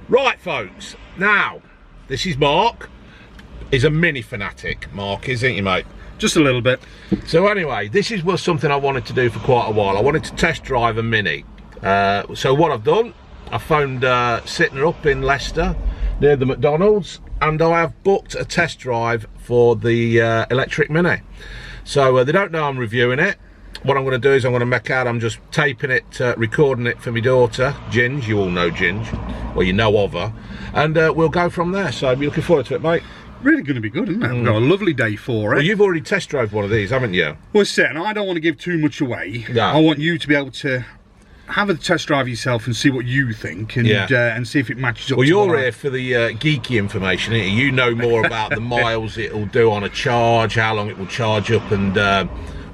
Right folks, now this is Mark. He's a mini fanatic, Mark, isn't he, mate? Just a little bit. So anyway, this was something I wanted to do for quite a while. I wanted to test drive a mini. So what I've done, I phoned Sittner up in Leicester near the McDonald's, and I have booked a test drive for the electric mini. So they don't know I'm reviewing it. What I'm going to do is I'm going to make out I'm just taping it, recording it for my daughter, Ginge. You all know Ginge, well, you know of her, and we'll go from there. So be looking forward to it, mate. Really going to be good, isn't it? We've got a lovely day for it. Well, you've already test drove one of these, haven't you? Well, Seth, and I don't want to give too much away. No. I want you to be able to have a test drive yourself and see what you think, and and see if it matches up. Well, to you're here for the geeky information, aren't you? You know more about the miles it'll do on a charge, how long it will charge up, and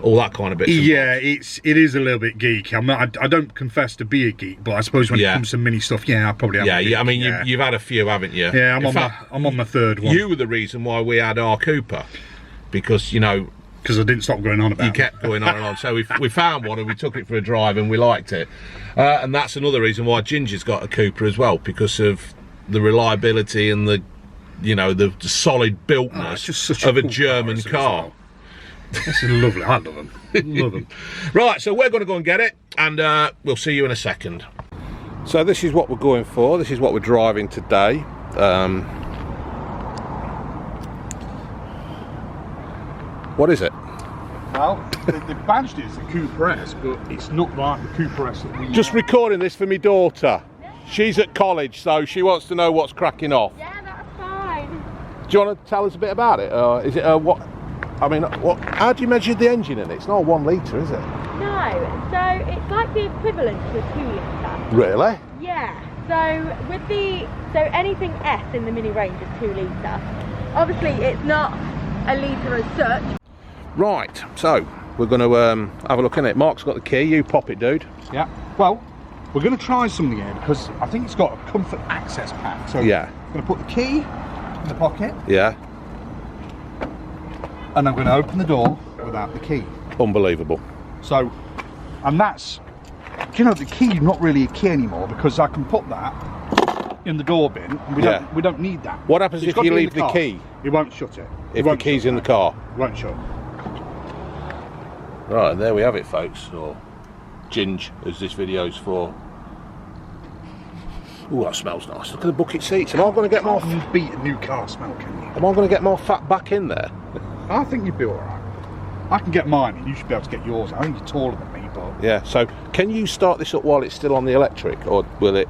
all that kind of bits. Yeah, it is a little bit geeky. I don't confess to be a geek, but I suppose when it comes to mini stuff, I probably am. Yeah, I mean, you've had a few, haven't you? Yeah, I'm on my third one. You were the reason why we had our Cooper, because, you know, because I didn't stop going on about it. You kept going on and on. So we found one and we took it for a drive and we liked it. And that's another reason why Ginger's got a Cooper as well, because of the reliability and the, you know, the solid builtness of a German car. This is lovely. I love them. Love them. Right, so we're going to go and get it, and we'll see you in a second. So this is what we're going for. This is what we're driving today. What is it? Well, the badge is the Cooper S, but it's not like the Cooper S that we just recording this for my daughter. She's at college, so she wants to know what's cracking off. Yeah, that's fine. Do you want to tell us a bit about it? Is it what? I mean, how do you measure the engine in it? It's not 1 litre, is it? No, so it's like the equivalent to a 2 litre. Really? Yeah. So anything S in the mini range is 2 litre. Obviously, it's not a litre as such. Right. So we're going to have a look in it. Mark's got the key. You pop it, dude. Yeah. Well, we're going to try something here because I think it's got a comfort access pack. So yeah, I'm going to put the key in the pocket. Yeah. And I'm going to open the door without the key. Unbelievable. So, and that's, you know, the key not really a key anymore because I can put that in the door bin. And we don't need that. What happens if you leave the key? It won't shut it. If the key's in the car? It won't shut. Right, there we have it, folks. Or Ginge, as this video's for. Oh, that smells nice. Look at the bucket seats. Am I going to get more? You beat a new car smell, can you? Am I going to get more fat back in there? I think you'd be all right. I can get mine, and you should be able to get yours. I think you're taller than me, but yeah. So, can you start this up while it's still on the electric, or will it?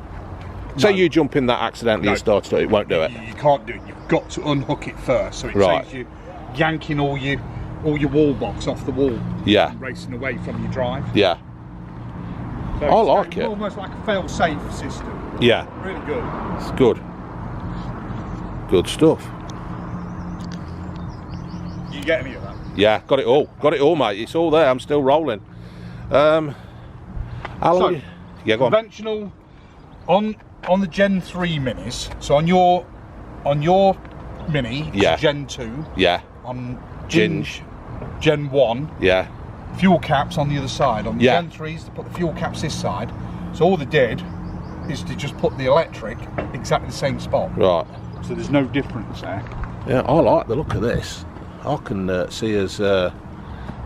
Say you jump in that accidentally and start it, it won't do it. You can't do it. You've got to unhook it first, so it saves you yanking all your wall box off the wall. Yeah. And racing away from your drive. Yeah. So I like it. Almost like a fail-safe system. Yeah. Really good. It's good. Good stuff. You get any of that? Yeah, got it all. Got it all, mate. It's all there. I'm still rolling. How long? Yeah, go on. Conventional on the Gen 3 minis. So on your mini, it's Gen 2. Yeah. On Ginge. Gen 1. Yeah. Fuel caps on the other side. On the Yeah. Gen 3s, they put the fuel caps this side. So all they did is to just put the electric exactly the same spot. Right. So there's no difference there. Yeah, I like the look of this. I can see us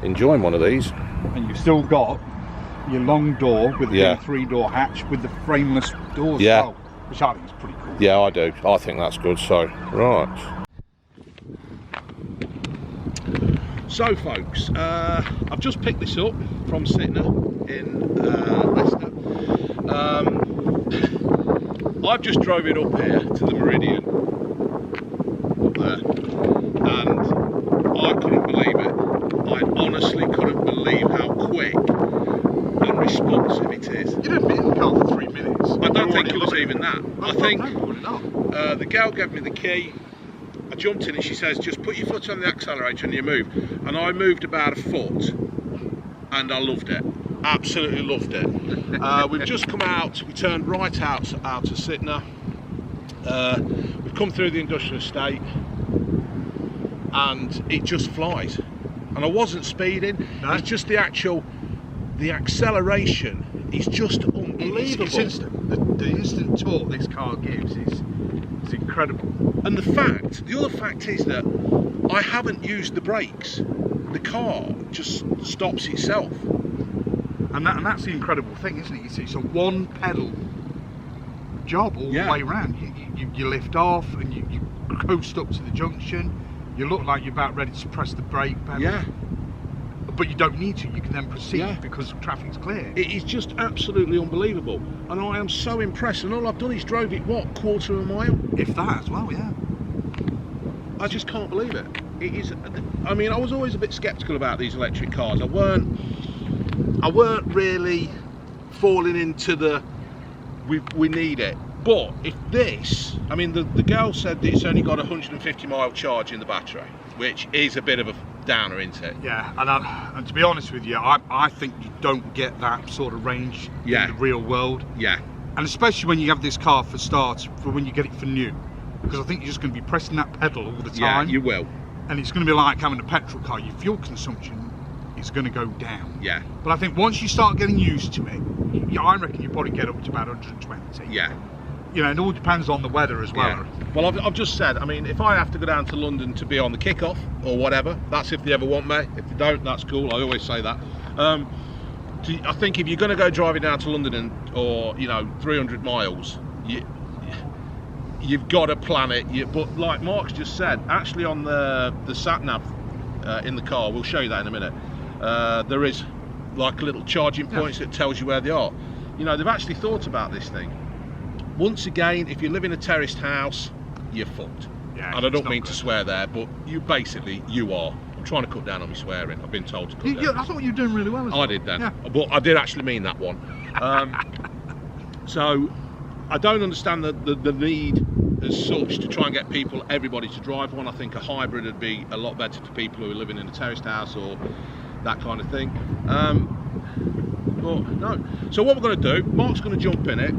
enjoying one of these. And you've still got your long door with the 3-door hatch with the frameless doors as well, which I think is pretty cool. Yeah, I do. I think that's good. So, right. So, folks, I've just picked this up from Sittner in Leicester. I've just drove it up here to the Meridian, up there, and I couldn't believe it. I honestly couldn't believe how quick and responsive it is. You didn't be in the car for 3 minutes. I don't think it was even that. I think the girl gave me the key. I jumped in and she says, just put your foot on the accelerator and you move. And I moved about a foot and I loved it. Absolutely loved it. We've just come out, we turned right out to Sittner. We've come through the industrial estate and it just flies. And I wasn't speeding, it's just the acceleration is just unbelievable. It's instant. the instant torque this car gives is incredible. And the other fact is that I haven't used the brakes. The car just stops itself. And that's the incredible thing, isn't it? You see, it's a one pedal job all the way around. You lift off and you coast up to the junction. You look like you're about ready to press the brake pedal. Yeah. But you don't need to. You can then proceed because traffic's clear. It is just absolutely unbelievable. And I am so impressed. And all I've done is drove it, what, quarter of a mile? If that as well, yeah. I just can't believe it. It is. I mean, I was always a bit sceptical about these electric cars. I weren't really falling into the we need it. But if this, I mean, the girl said that it's only got 150 mile charge in the battery, which is a bit of a downer, isn't it? Yeah, and to be honest with you, I think you don't get that sort of range in the real world. Yeah. And especially when you have this car for when you get it for new, because I think you're just going to be pressing that pedal all the time. Yeah, you will. And it's going to be like having a petrol car. Your fuel consumption is going to go down. Yeah. But I think once you start getting used to it, I reckon you probably get up to about 120. Yeah. You know, it all depends on the weather as well. Yeah. Well, I've just said, I mean, if I have to go down to London to be on the kickoff or whatever, that's if they ever want me. If they don't, that's cool. I always say that. I think if you're going to go driving down to London or 300 miles, you've got to plan it. But like Mark's just said, actually on the sat nav in the car, we'll show you that in a minute. There is like little charging points that tells you where they are. You know, they've actually thought about this thing. Once again, if you live in a terraced house, you're fucked. Yeah, and I don't mean to swear there, but you are. I'm trying to cut down on my swearing. I've been told to cut down. Yeah, I thought you were doing really well as well. I did then. Yeah. But I did actually mean that one. So I don't understand the need as such to try and get everybody to drive one. I think a hybrid would be a lot better for people who are living in a terraced house or that kind of thing. But no. So what we're going to do, Mark's going to jump in it,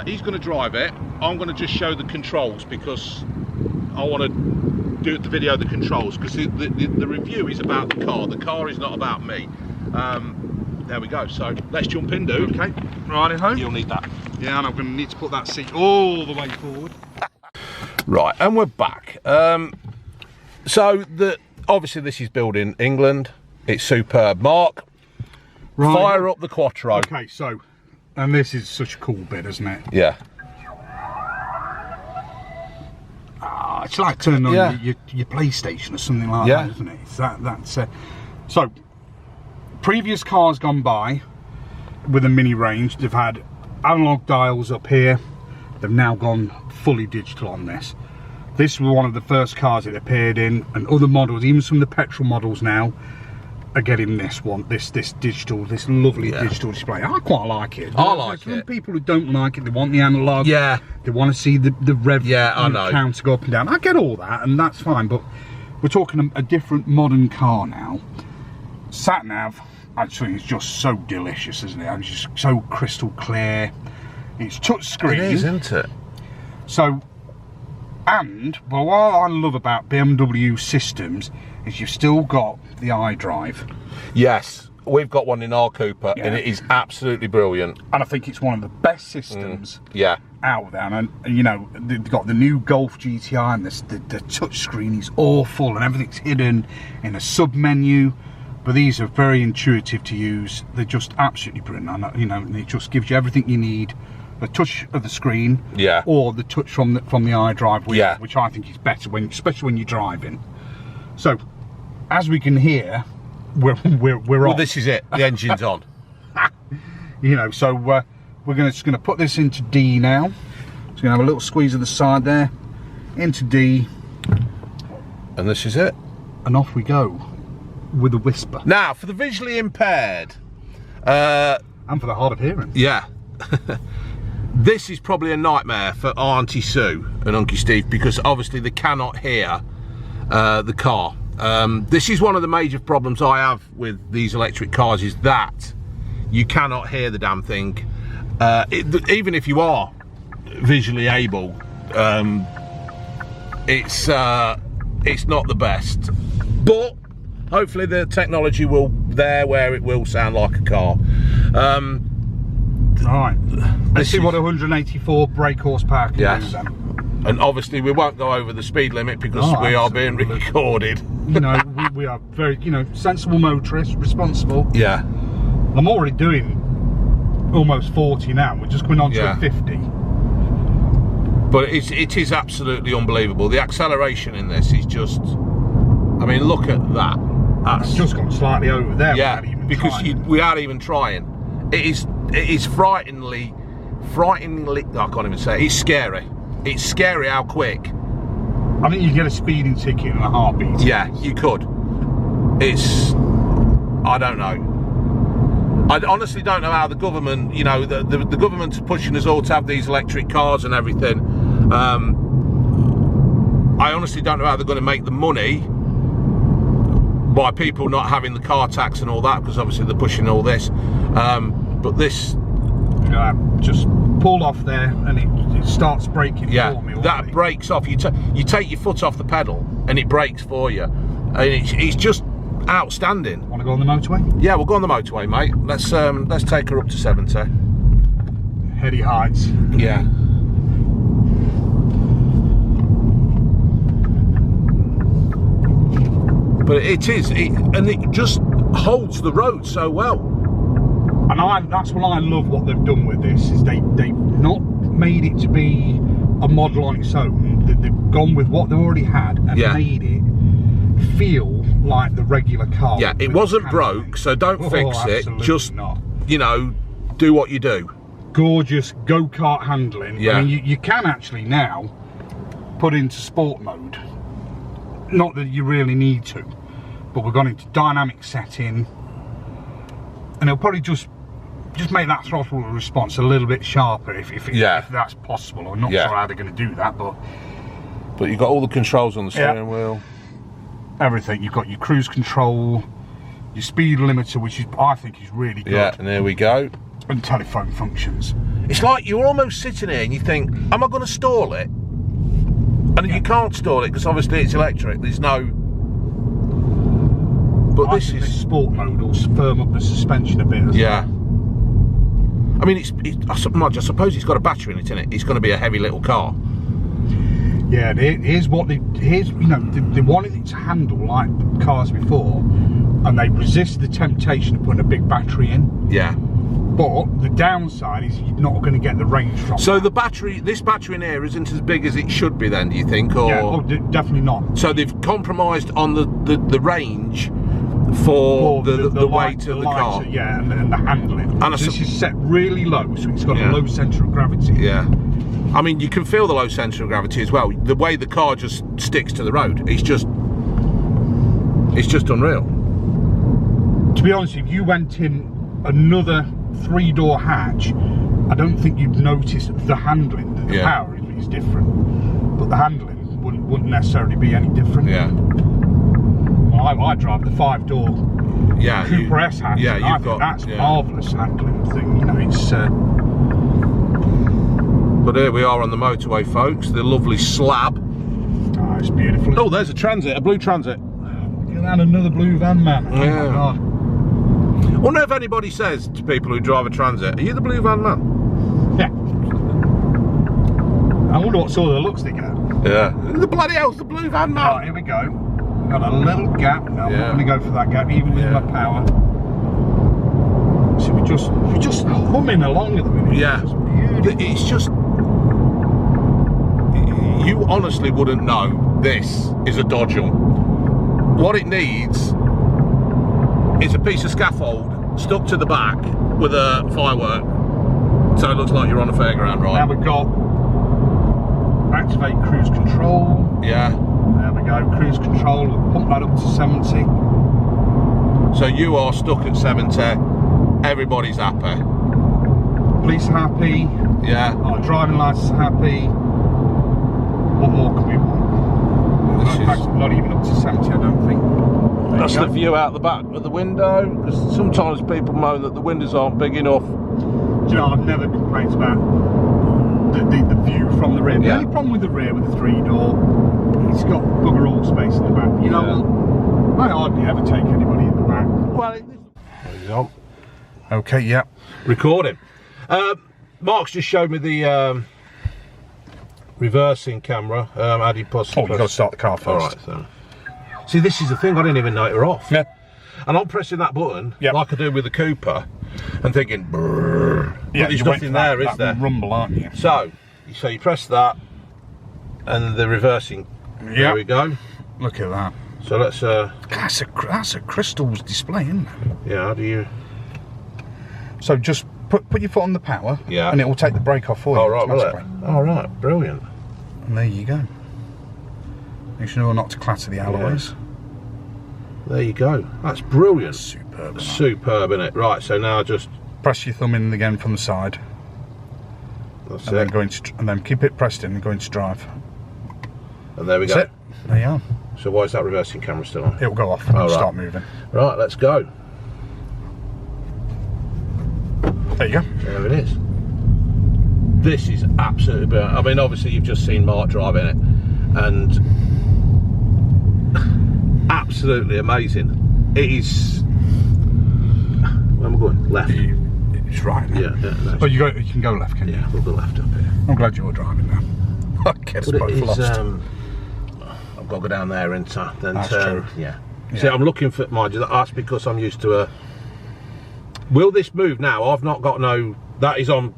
he's going to drive it, I'm going to just show the controls because I want to do the video of the controls, because the review is about the car is not about me. There we go, so let's jump in, dude. Okay, right home. You'll need that. Yeah, and I'm going to need to put that seat all the way forward. Right, and we're back. So obviously this is built in England. It's superb. Mark, right. Fire up the Quattro. Okay, so, and this is such a cool bit, isn't it? Yeah. It's like turning on your PlayStation or something like that, isn't it? It's that's so. Previous cars gone by with a mini range, they've had analog dials up here. They've now gone fully digital on this. This was one of the first cars it appeared in, and other models, even some of the petrol models now, are getting this digital, this lovely digital display. I quite like it. I like it. Some people who don't like it, they want the analog. Yeah. They want to see the rev I know. counter go up and down. I get all that, and that's fine, but we're talking a different modern car now. Sat nav, actually, is just so delicious, isn't it? It's just so crystal clear. It's touch screen. It is, isn't it? So, and well, what I love about BMW systems is you've still got the iDrive. Yes, we've got one in our Cooper, and it is absolutely brilliant. And I think it's one of the best systems out there. And you know, they've got the new Golf GTI, and the touch screen is awful, and everything's hidden in a sub menu. But these are very intuitive to use. They're just absolutely brilliant. And, you know, it just gives you everything you need. The touch of the screen, or the touch from the iDrive wheel, which I think is better especially when you're driving. So, as we can hear, we're on. Well, this is it. The engine's on. You know, so we're just gonna put this into D now. So gonna have a little squeeze of the side there, into D, and this is it. And off we go with a whisper. Now, for the visually impaired, and for the hard of hearing. Yeah. This is probably a nightmare for Auntie Sue and Uncle Steve, because obviously they cannot hear the car. This is one of the major problems I have with these electric cars, is that you cannot hear the damn thing. Even if you are visually able, it's not the best. But hopefully the technology will where it will sound like a car. Right. Let's see what 184 brake horsepower can do then. And obviously we won't go over the speed limit because we are being recorded. You know, we are very, you know, sensible motorists, responsible. Yeah. I'm already doing almost 40 now. We're just coming on to 50. But it is absolutely unbelievable. The acceleration in this is just, I mean, look at that. That's just gone slightly over there. Yeah, because we aren't even trying. It is frighteningly, I can't even say it. It's scary. It's scary how quick. I think you can get a speeding ticket in a heartbeat. Yeah, you could. It's, I don't know. I honestly don't know how the government, you know, the government's pushing us all to have these electric cars and everything. I honestly don't know how they're going to make the money by people not having the car tax and all that, because obviously they're pushing all this. But this just pulled off there and it starts braking for me. That breaks off. You take your foot off the pedal and it brakes for you, and it's just outstanding. Want to go on the motorway? Yeah, we'll go on the motorway, mate. Let's take her up to 70. Heady heights. Yeah. But it just holds the road so well. And that's what I love what they've done with this, is they've not made it to be a model on its own. They've gone with what they already had and made it feel like the regular car. Yeah, it wasn't broke, so don't fix it. Just, you know, do what you do. Gorgeous go-kart handling. Yeah. I mean, you can actually now put into sport mode. Not that you really need to, but we've gone into dynamic setting, and it'll probably just make that throttle response a little bit sharper if that's possible. I'm not sure how they're going to do that, but you've got all the controls on the steering wheel. Everything. You've got your cruise control, your speed limiter, which I think is really good. Yeah, and there we go. And telephone functions. It's like you're almost sitting here and you think, am I going to stall it? And you can't stall it because obviously it's electric. There's no. But this is sport mode will firm up the suspension a bit as well. I mean, I suppose it's got a battery in it, isn't it? It's going to be a heavy little car. Yeah, here's you know, they wanted it to handle like cars before, and they resist the temptation of putting a big battery in. Yeah. But the downside is you're not going to get the range from So this battery in here isn't as big as it should be then, do you think? Or... Yeah, definitely not. So they've compromised on the range for the weight of the car. Yeah, and the handling. And this is set really low, so it's got a low centre of gravity. Yeah. I mean, you can feel the low centre of gravity as well. The way the car just sticks to the road, it's just unreal. To be honest, if you went in another 3-door hatch, I don't think you'd notice the handling. The power is different, but the handling wouldn't necessarily be any different. Yeah. Well, I drive the 5-door Cooper S hatch. Yeah, I think that's marvellous handling thing. You know, it's. But here we are on the motorway, folks. The lovely slab. Oh, it's beautiful. Oh, there's a Transit, a blue Transit. Look at that, another blue van, man. Yeah. Oh my God. I wonder if anybody says to people who drive a Transit, are you the blue van man? Yeah. I wonder what sort of looks they get. Yeah. Who the bloody hell's the blue van man? Oh, here we go. Got a little gap. No, I'm not going to go for that gap, even with my power. So we're just humming along at the minute. Yeah. It's just, you honestly wouldn't know this is a Dodgem. What it needs is a piece of scaffold stuck to the back with a firework, so it looks like you're on a fairground ride. Now we've got activate cruise control. Yeah. There we go, cruise control. We'll pump that up to 70. So you are stuck at 70. Everybody's happy. Police happy. Yeah. Our driving license happy. What more can we want? In fact, not even up to 70, I don't think. That's the view out the back of the window, because sometimes people moan that the windows aren't big enough. Do you know, I've never complained about the view from the rear. The only problem with the rear with the 3-door, it's got bugger all space in the back. You know what? I hardly ever take anybody in the back. Well, there you go. Okay, yeah. Recording. Mark's just showed me the reversing camera. How do you possibly? Oh, you've got to start the car first. All right. So. See, this is the thing. I didn't even know it were off. Yeah. And I'm pressing that button like I do with the Cooper, and thinking, brrr, yeah, there's nothing there, is there? Rumble, aren't you? So you press that, and the reversing. Yeah. There we go. Look at that. So let's. That's a crystals display, isn't it? Yeah. How do you? So just put your foot on the power. Yeah. And it will take the brake off for you. All right. Will it? automatically. All right. Brilliant. And there you go. Make sure not to clatter the alloys. Yeah. There you go. That's brilliant. Superb. Superb, isn't it? Right. So now just Press your thumb in again from the side. That's and it. then go into, and then keep it pressed in and go into drive. And there we That's go. it. There you are. So why is that reversing camera still on? It will go off and All right. start moving. Right. Let's go. There you go. There it is. This is absolutely brilliant. I mean, obviously you've just seen Mark driving it, and absolutely amazing. It is. Where am I going? Left. It's right. Now. Yeah. No, Oh, you can go left, can you? yeah, we'll go left up here. I'm glad you're driving now. I guess But both it is. lost. I've got to go down there and then That's turn. true. Yeah. Yeah. See, I'm looking for. Mind you, that's because I'm used to a. Will this move now? I've not got no. That is on.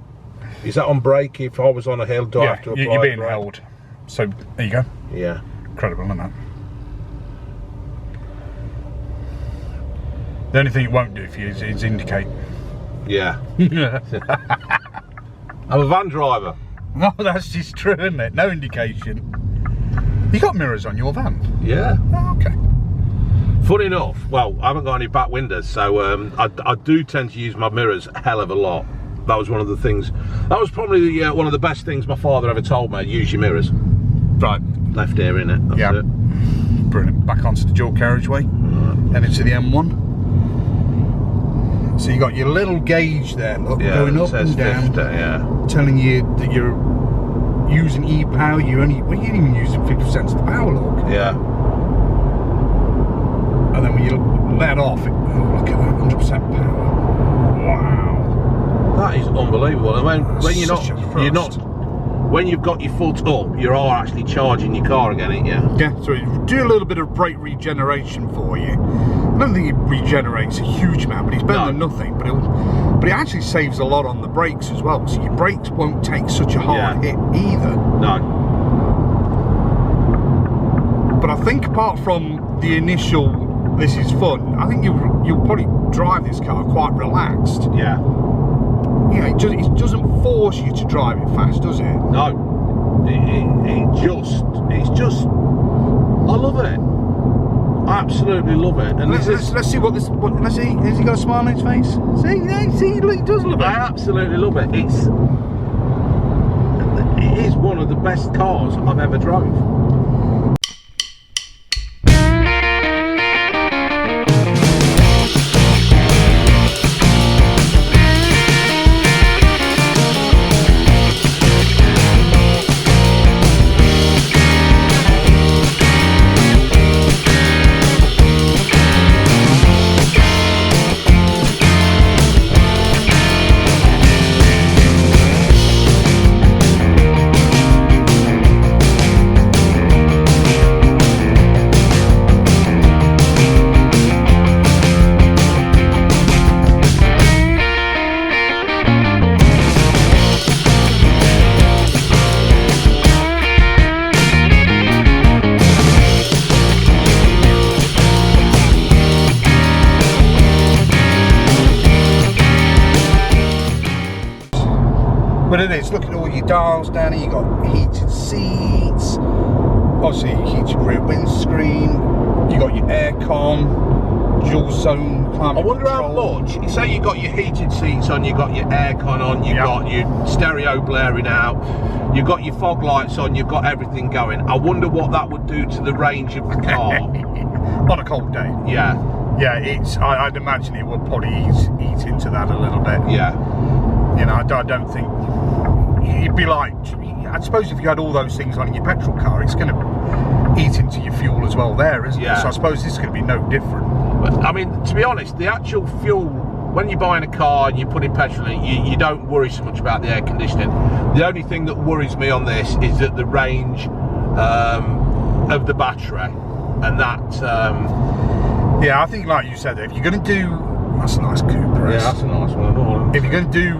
Is that on brake? If I was on a hill, do I have to apply you're being brake? held. So there you go. Yeah. Incredible, isn't it? The only thing it won't do for you is indicate. Yeah. I'm a van driver. No, that's just true, isn't it? No indication. You got mirrors on your van? Yeah. Oh, okay. Funny enough, well, I haven't got any back windows, so I do tend to use my mirrors a hell of a lot. That was one of the things. That was probably one of the best things my father ever told me. Use your mirrors. Right. Left ear in it. That's Yeah. it. Brilliant. Back onto the dual carriageway. Heading to the M1. So you got your little gauge there, look, going it up says and down, 50, yeah. telling you that you're using e-power. You're even using 50% of the power, look. Yeah. And then when you let off, look at that, 100% power. Wow. That is unbelievable. And when you're Such a thrust. when you've got your foot up, you are actually charging your car again, ain't you? Yeah, so it do a little bit of brake regeneration for you. I don't think it regenerates a huge amount, but it's better than nothing. But it actually saves a lot on the brakes as well. So your brakes won't take such a hard hit either. No. But I think apart from the initial, this is fun, I think you'll probably drive this car quite relaxed. Yeah. Yeah, it doesn't force you to drive it fast, does it? No. It's just. I love it. I absolutely love it. And Let's see let's see. Has he got a smile on his face? See, look, he does love it. I absolutely love it. It is one of the best cars I've ever drove. But it is, look at all your dials down here, you got heated seats, obviously heated rear windscreen, you got your aircon, dual zone climate I wonder control. how much. You say you got your heated seats on, you got your aircon on, you've got your stereo blaring out, you've got your fog lights on, you've got everything going. I wonder what that would do to the range of the car. On a cold day. Yeah. Yeah, I'd imagine it would probably eat into that a little bit. Yeah. You know, I don't think it'd be like, I suppose if you had all those things on in your petrol car, it's going to eat into your fuel as well there, isn't it? So I suppose this is going to be no different. But, I mean, to be honest, the actual fuel when you're buying a car and you're putting petrol in it, you don't worry so much about the air conditioning. The only thing that worries me on this is that the range of the battery, and that yeah, I think like you said, if you're going to do, that's a nice Cooper. Yeah, that's a nice one. If you're going to do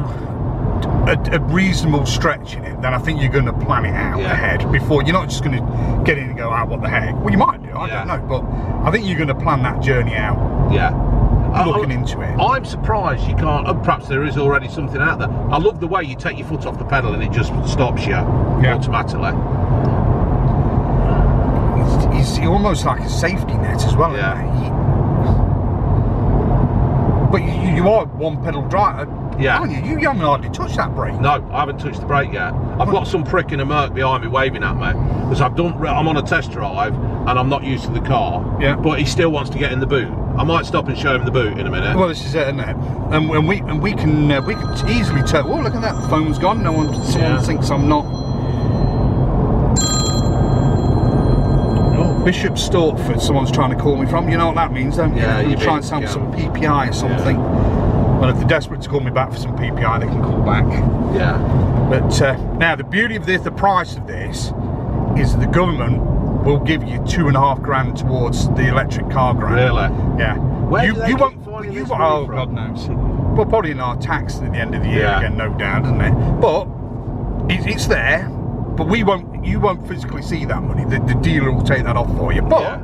a reasonable stretch in it, then I think you're going to plan it out ahead before. You're not just going to get in and go, what the heck? Well, you might do, I don't know, but I think you're going to plan that journey out. Yeah. Looking into it. I'm surprised you can't, perhaps there is already something out there. I love the way you take your foot off the pedal and it just stops you automatically. He's almost like a safety net as well. But you are one pedal driver, aren't you? You haven't hardly touched that brake. No, I haven't touched the brake yet. I've got some prick in a Merc behind me waving at me because I'm on a test drive and I'm not used to the car. Yeah. But he still wants to get in the boot. I might stop and show him the boot in a minute. Well, this is it, isn't it? And we can easily tell. Oh, look at that! The phone's gone. Someone thinks I'm not. Bishop Stortford, someone's trying to call me from. You know what that means, don't you? Yeah, you try and sell some PPI or something. Well, if they're desperate to call me back for some PPI, they can call back. Yeah. But now the beauty of this, the price of this, is the government will give you $2.5 grand towards the electric car grant. Really? Yeah. Where do they keep finding this money from? God knows. Well, probably in our tax at the end of the year again, no doubt, isn't it? But it's there. But you won't physically see that money. The dealer will take that off for you. But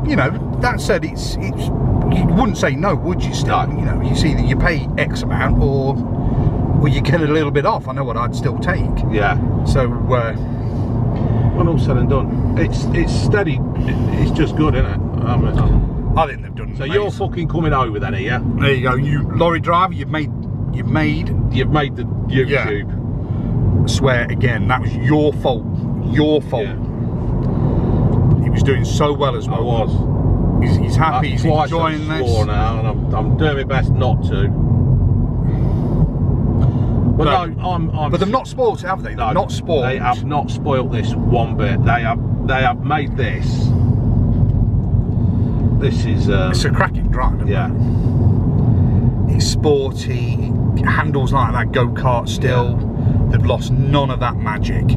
you know, that said, it's you wouldn't say no, would you? Still, you know, you see that you pay X amount, or you get a little bit off. I know what I'd still take. Yeah. So when all said and done, it's steady. It's just good, isn't it? I think they've done. So you're fucking coming over then, are you? There you go. You lorry driver, you've made the YouTube. Yeah. I swear again, that was your fault. Your fault. Yeah. He was doing so well as well. I was. He's happy. He's enjoying this. Now, and I'm doing my best not to. But no, I'm. But they've not spoiled it, have they? They've not spoiled. They have not spoiled this one bit. They have made this. This is. It's a cracking drive. Yeah. It's sporty. It handles like that go-kart still. Yeah. They've lost none of that magic.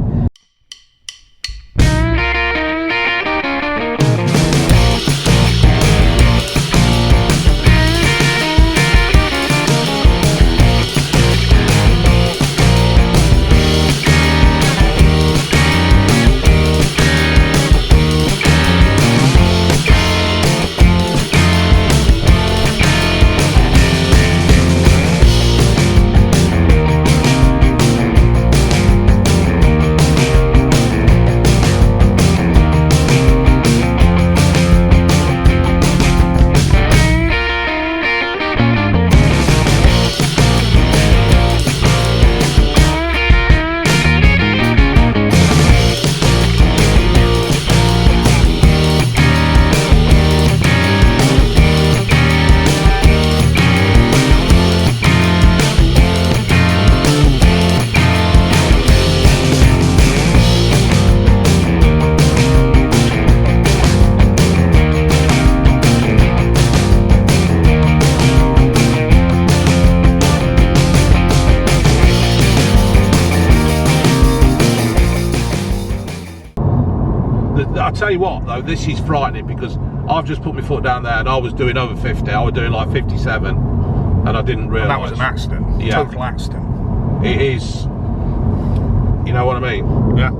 I tell you what though, this is frightening because I've just put my foot down there and I was doing over 50. I was doing like 57 and I didn't realise. And that was an accident. Yeah. Total accident. It is. You know what I mean? Yeah.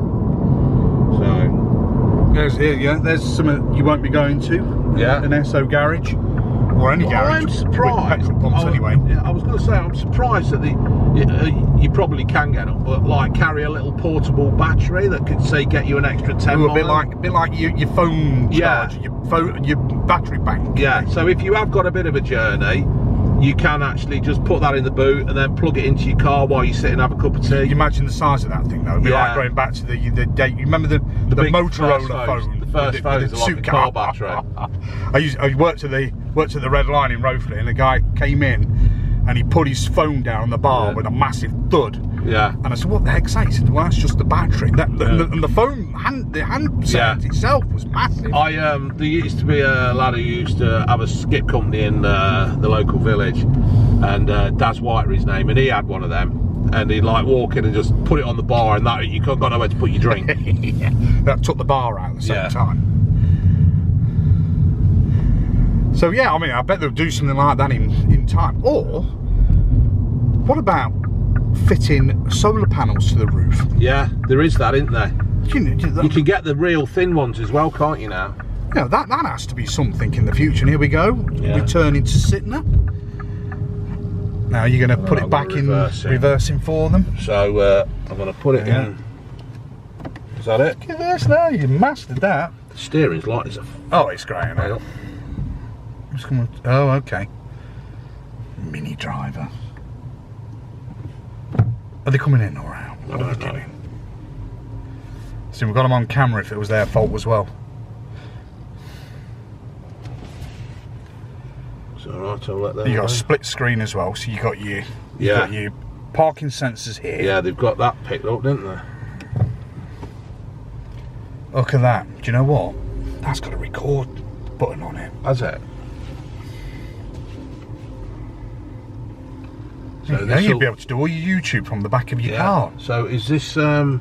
So there's something you won't be going to. Yeah. An SO garage. Or any garage. I'm surprised. Anyway. Yeah, I was going to say, I'm surprised that you probably can get them, but like carry a little portable battery that could say get you an extra 10 miles. A bit like your phone charger, your battery bank. Yeah. So if you have got a bit of a journey, you can actually just put that in the boot and then plug it into your car while you sit and have a cup of tea. You imagine the size of that thing though. It'd be like going back to the day. You remember the Motorola phone? The first phones are like a car battery. I worked at the Red Line in Rothley, and a guy came in and he put his phone down on the bar with a massive thud. Yeah. And I said, "What the heck's that?" He said, "Well, that's just the battery." And the phone handset itself was massive. There used to be a lad who used to have a skip company in the local village, and Daz White, his name, and he had one of them, and he'd like walk in and just put it on the bar, and that you got nowhere to put your drink. Yeah, that took the bar out at the same time. So yeah, I mean, I bet they'll do something like that in time. Or what about fitting solar panels to the roof? Yeah, there is that, isn't there? You can get the real thin ones as well, can't you now? Yeah, that has to be something in the future. And here we go, returning to Sytner. Now you're going to put it back in reversing for them. So I'm going to put it in. Is that it? Yes, now you mastered that. The steering's light as a... Oh, it's great, isn't it? Oh, okay. Mini driver. Are they coming in or out? What are they doing? See, we've got them on camera if it was their fault as well. It's alright, I'll let them. You got a split screen as well, so you got your parking sensors here. Yeah, they've got that picked up, didn't they? Look at that. Do you know what? That's got a record button on it. Has it? So now you'll be able to do all your YouTube from the back of your car. So is this, will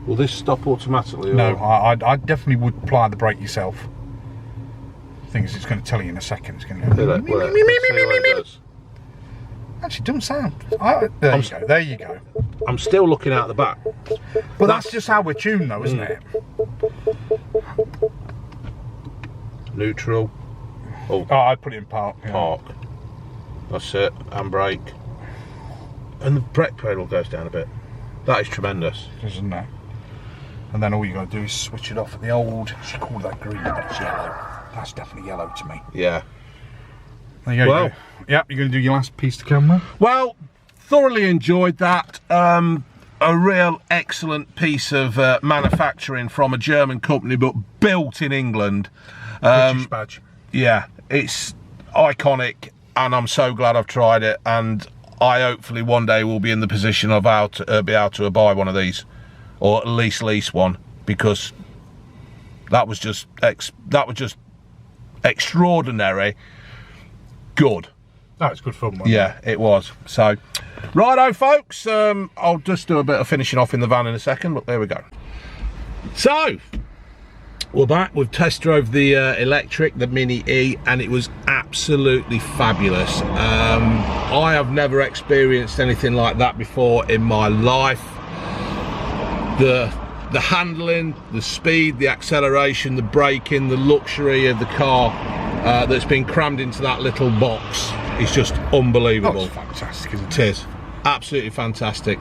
this stop automatically? No, I definitely would apply the brake yourself. Thing is, it's going to tell you in a second. It's going to go. Actually, don't sound. There you go. I'm still looking out the back. But that's just how we're tuned, though, isn't it? Neutral. Oh, I'd put it in park. Yeah. Park. That's it. And brake. And the brake pedal goes down a bit. That is tremendous, isn't it? And then all you got to do is switch it off at the old. She called that green, but it's yellow. That's definitely yellow to me. Yeah. There you go. Well, yeah, you're going to do your last piece to camera. Well, thoroughly enjoyed that. A real excellent piece of manufacturing from a German company, but built in England. British badge. Yeah, it's iconic, and I'm so glad I've tried it. And I hopefully one day will be in the position of be able to buy one of these, or at least lease one, because that was just extraordinary good. That was good fun, wasn't it? It was. So, righto, folks. I'll just do a bit of finishing off in the van in a second, but there we go. So, we're back. We've test drove the electric, the Mini E, and it was absolutely fabulous. I have never experienced anything like that before in my life. The handling, the speed, the acceleration, the braking, the luxury of the car that's been crammed into that little box is just unbelievable. Oh, it's fantastic, isn't it? It is. Absolutely fantastic.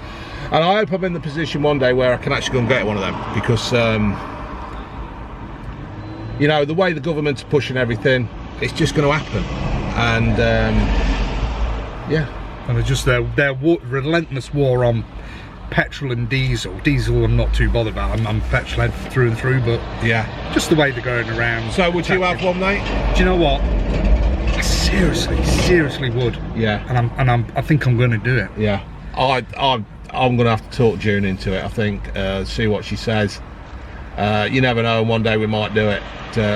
And I hope I'm in the position one day where I can actually go and get one of them, because you know, the way the government's pushing everything, it's just going to happen. And yeah. And it's just their relentless war on petrol and diesel. Diesel I'm not too bothered about. I'm petrol head through and through, but yeah, just the way they're going around. So would you have one, mate? Do you know what? I seriously would. Yeah. And I think I'm going to do it. Yeah. I'm going to have to talk June into it, I think. See what she says. You never know, and one day we might do it.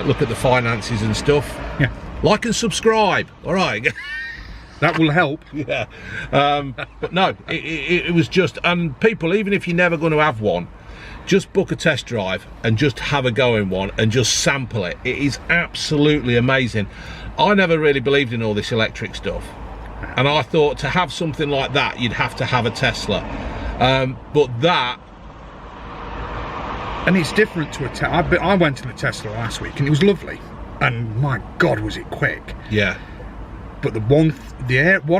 Look at the finances and stuff. Yeah. Like and subscribe. All right. That will help. Yeah. But no, it was just, and people, even if you're never going to have one, just book a test drive and just have a go in one and just sample it. It is absolutely amazing. I never really believed in all this electric stuff, and I thought to have something like that you'd have to have a Tesla, but that, and it's different to a Tesla. I went to the Tesla last week and it was lovely, and my God was it quick. Yeah. But the one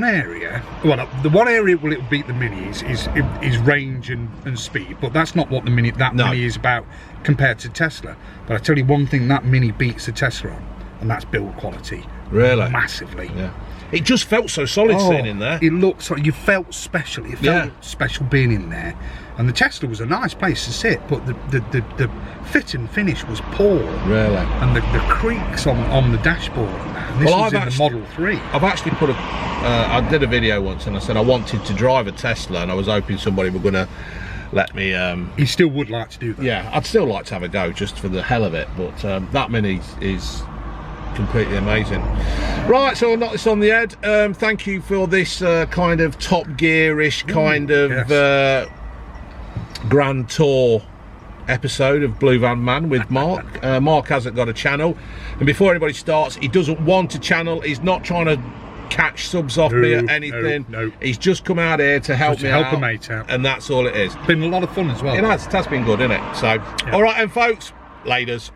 area will it beat the Mini is range and speed, but that's not what the Mini Mini is about compared to Tesla. But I tell you one thing, that Mini beats the Tesla on, and that's build quality. Really? Massively. Yeah. It just felt so solid sitting in there. It looked so, you felt special. It felt special being in there. And the Tesla was a nice place to sit, but the fit and finish was poor. Really? And the creaks on the dashboard. And this was in the Model 3. I've actually put I did a video once and I said I wanted to drive a Tesla, and I was hoping somebody were going to let me. You still would like to do that? Yeah, I'd still like to have a go just for the hell of it, but that Mini is completely amazing. Right, so I'll knock this on the head. Thank you for this kind of Top Gear-ish kind of Grand Tour episode of Blue Van Man with Mark. Mark hasn't got a channel, and before anybody starts, he doesn't want a channel. He's not trying to catch subs off me or anything. No. He's just come out here to help me out, a mate out, and that's all it is. Been a lot of fun as well. It has been good, isn't it? So, all right, and folks, laters.